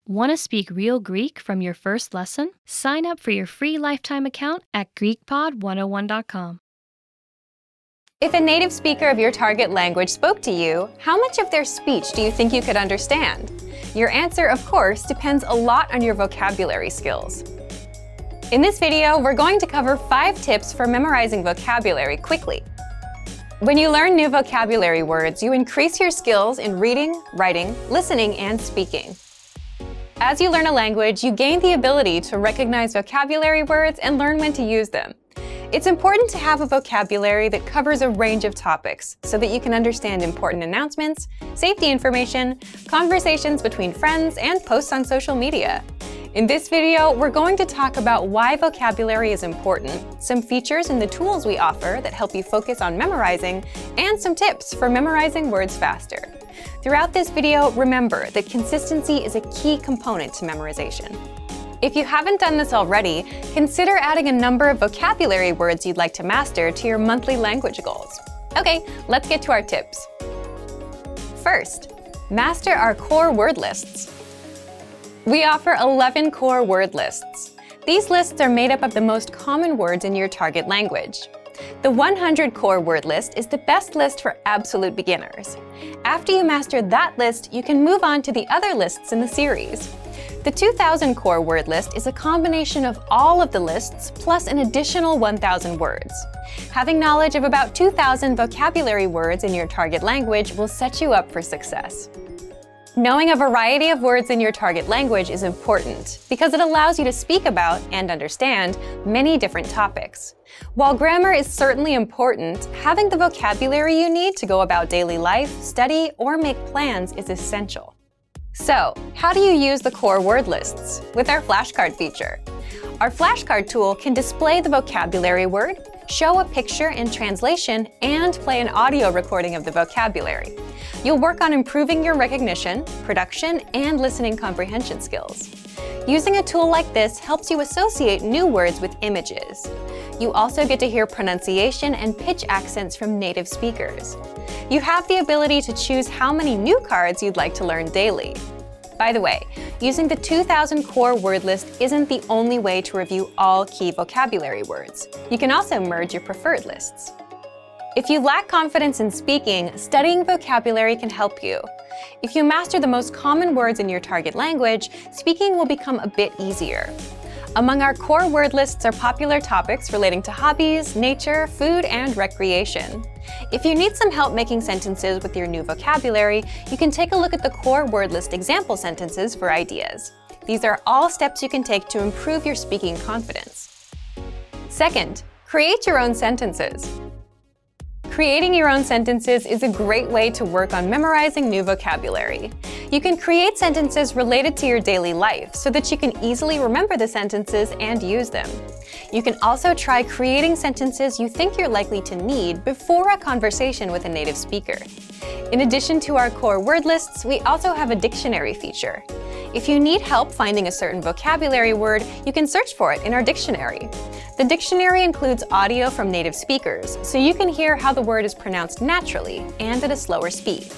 Want to speak real Greek from your first lesson? Sign up for your free lifetime account at GreekPod101.com. If a native speaker of your target language spoke to you, how much of their speech do you think you could understand? Your answer, of course, depends a lot on your vocabulary skills. In this video, we're going to cover 5 tips for memorizing vocabulary quickly. When you learn new vocabulary words, you increase your skills in reading, writing, listening, and speaking. As you learn a language, you gain the ability to recognize vocabulary words and learn when to use them. It's important to have a vocabulary that covers a range of topics so that you can understand important announcements, safety information, conversations between friends, and posts on social media. In this video, we're going to talk about why vocabulary is important, some features in the tools we offer that help you focus on memorizing, and some tips for memorizing words faster. Throughout this video, remember that consistency is a key component to memorization. If you haven't done this already, consider adding a number of vocabulary words you'd like to master to your monthly language goals. Okay, let's get to our tips. First, master our core word lists. We offer 11 core word lists. These lists are made up of the most common words in your target language. The 100 core word list is the best list for absolute beginners. After you master that list, you can move on to the other lists in the series. The 2000 core word list is a combination of all of the lists plus an additional 1,000 words. Having knowledge of about 2,000 vocabulary words in your target language will set you up for success. Knowing a variety of words in your target language is important because it allows you to speak about and understand many different topics. While grammar is certainly important, having the vocabulary you need to go about daily life, study, or make plans is essential. So, how do you use the core word lists? With our flashcard feature. Our flashcard tool can display the vocabulary word, show a picture and translation, and play an audio recording of the vocabulary. You'll work on improving your recognition, production, and listening comprehension skills. Using a tool like this helps you associate new words with images. You also get to hear pronunciation and pitch accents from native speakers. You have the ability to choose how many new cards you'd like to learn daily. By the way, using the 2000 core word list isn't the only way to review all key vocabulary words. You can also merge your preferred lists. If you lack confidence in speaking, studying vocabulary can help you. If you master the most common words in your target language, speaking will become a bit easier. Among our core word lists are popular topics relating to hobbies, nature, food, and recreation. If you need some help making sentences with your new vocabulary, you can take a look at the core word list example sentences for ideas. These are all steps you can take to improve your speaking confidence. Second, create your own sentences. Creating your own sentences is a great way to work on memorizing new vocabulary. You can create sentences related to your daily life so that you can easily remember the sentences and use them. You can also try creating sentences you think you're likely to need before a conversation with a native speaker. In addition to our core word lists, we also have a dictionary feature. If you need help finding a certain vocabulary word, you can search for it in our dictionary. The dictionary includes audio from native speakers, so you can hear how the word is pronounced naturally and at a slower speed.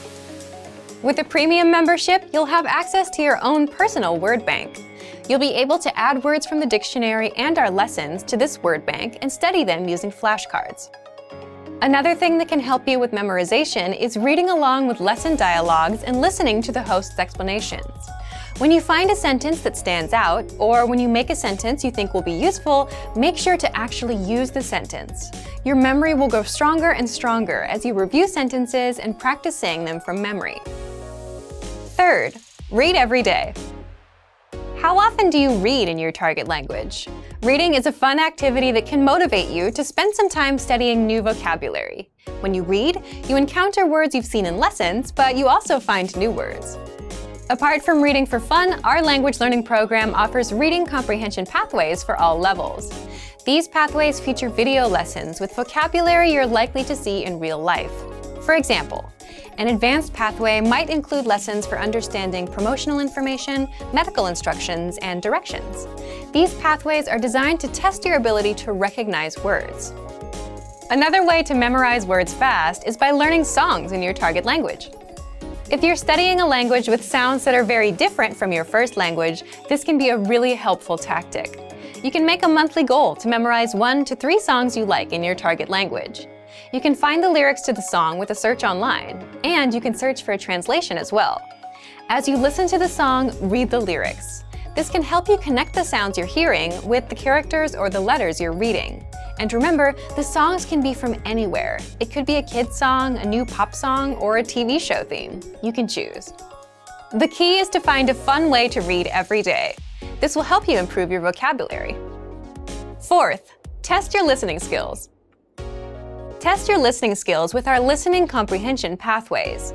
With a premium membership, you'll have access to your own personal word bank. You'll be able to add words from the dictionary and our lessons to this word bank and study them using flashcards. Another thing that can help you with memorization is reading along with lesson dialogues and listening to the host's explanations. When you find a sentence that stands out, or when you make a sentence you think will be useful, make sure to actually use the sentence. Your memory will grow stronger and stronger as you review sentences and practice saying them from memory. Third, read every day. How often do you read in your target language? Reading is a fun activity that can motivate you to spend some time studying new vocabulary. When you read, you encounter words you've seen in lessons, but you also find new words. Apart from reading for fun, our language learning program offers reading comprehension pathways for all levels. These pathways feature video lessons with vocabulary you're likely to see in real life. For example, an advanced pathway might include lessons for understanding promotional information, medical instructions, and directions. These pathways are designed to test your ability to recognize words. Another way to memorize words fast is by learning songs in your target language. If you're studying a language with sounds that are very different from your first language, this can be a really helpful tactic. You can make a monthly goal to memorize 1 to 3 songs you like in your target language. You can find the lyrics to the song with a search online, and you can search for a translation as well. As you listen to the song, read the lyrics. This can help you connect the sounds you're hearing with the characters or the letters you're reading. And remember, the songs can be from anywhere. It could be a kid's song, a new pop song, or a TV show theme. You can choose. The key is to find a fun way to read every day. This will help you improve your vocabulary. Fourth, test your listening skills. Test your listening skills with our listening comprehension pathways.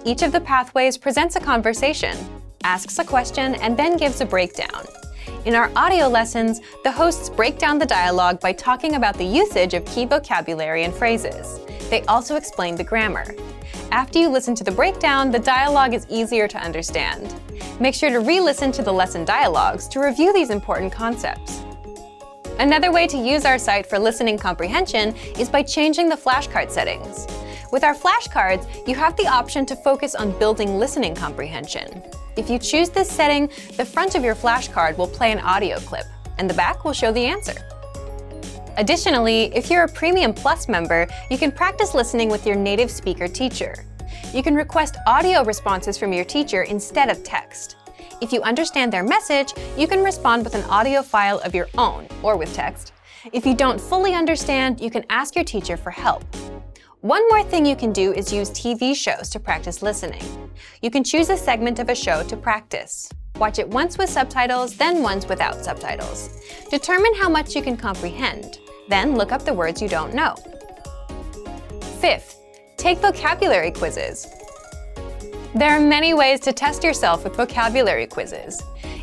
Each of the pathways presents a conversation, asks a question, and then gives a breakdown. In our audio lessons, the hosts break down the dialogue by talking about the usage of key vocabulary and phrases. They also explain the grammar. After you listen to the breakdown, the dialogue is easier to understand. Make sure to re-listen to the lesson dialogues to review these important concepts. Another way to use our site for listening comprehension is by changing the flashcard settings. With our flashcards, you have the option to focus on building listening comprehension. If you choose this setting, the front of your flashcard will play an audio clip, and the back will show the answer. Additionally, if you're a Premium Plus member, you can practice listening with your native speaker teacher. You can request audio responses from your teacher instead of text. If you understand their message, you can respond with an audio file of your own, or with text. If you don't fully understand, you can ask your teacher for help. One more thing you can do is use TV shows to practice listening. You can choose a segment of a show to practice. Watch it once with subtitles, then once without subtitles. Determine how much you can comprehend. Then look up the words you don't know. Fifth, take vocabulary quizzes. There are many ways to test yourself with vocabulary quizzes.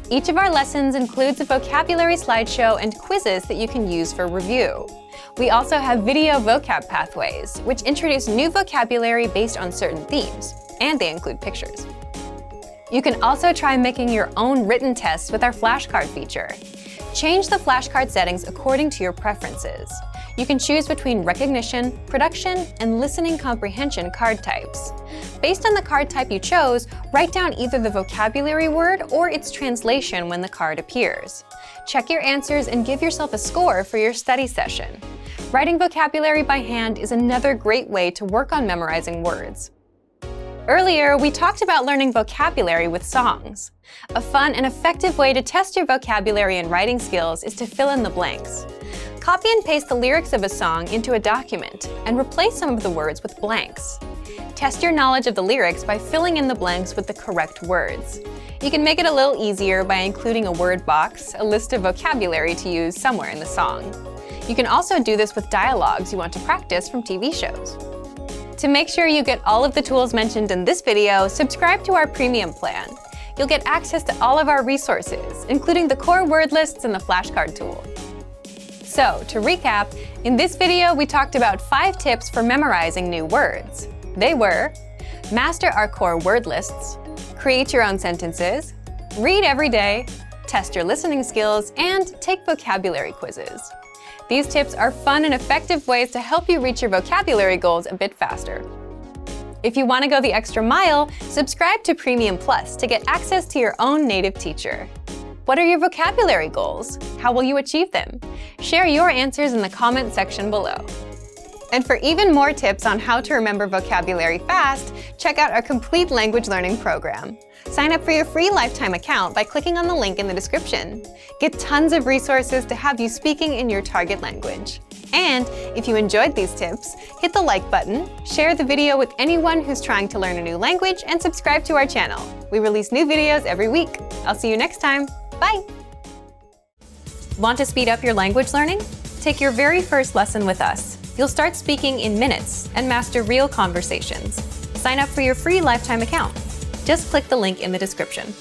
Each of our lessons includes a vocabulary slideshow and quizzes that you can use for review. We also have video vocab pathways, which introduce new vocabulary based on certain themes, and they include pictures. You can also try making your own written tests with our flashcard feature. Change the flashcard settings according to your preferences. You can choose between recognition, production, and listening comprehension card types. Based on the card type you chose, write down either the vocabulary word or its translation when the card appears. Check your answers and give yourself a score for your study session. Writing vocabulary by hand is another great way to work on memorizing words. Earlier, we talked about learning vocabulary with songs. A fun and effective way to test your vocabulary and writing skills is to fill in the blanks. Copy and paste the lyrics of a song into a document and replace some of the words with blanks. Test your knowledge of the lyrics by filling in the blanks with the correct words. You can make it a little easier by including a word box, a list of vocabulary to use somewhere in the song. You can also do this with dialogues you want to practice from TV shows. To make sure you get all of the tools mentioned in this video, subscribe to our premium plan. You'll get access to all of our resources, including the core word lists and the flashcard tool. So, to recap, in this video we talked about 5 tips for memorizing new words. They were: master our core word lists, create your own sentences, read every day, test your listening skills, and take vocabulary quizzes. These tips are fun and effective ways to help you reach your vocabulary goals a bit faster. If you want to go the extra mile, subscribe to Premium Plus to get access to your own native teacher. What are your vocabulary goals? How will you achieve them? Share your answers in the comment section below. And for even more tips on how to remember vocabulary fast, check out our complete language learning program. Sign up for your free lifetime account by clicking on the link in the description. Get tons of resources to have you speaking in your target language. And if you enjoyed these tips, hit the like button, share the video with anyone who's trying to learn a new language, and subscribe to our channel. We release new videos every week. I'll see you next time. Bye! Want to speed up your language learning? Take your very first lesson with us. You'll start speaking in minutes and master real conversations. Sign up for your free lifetime account. Just click the link in the description.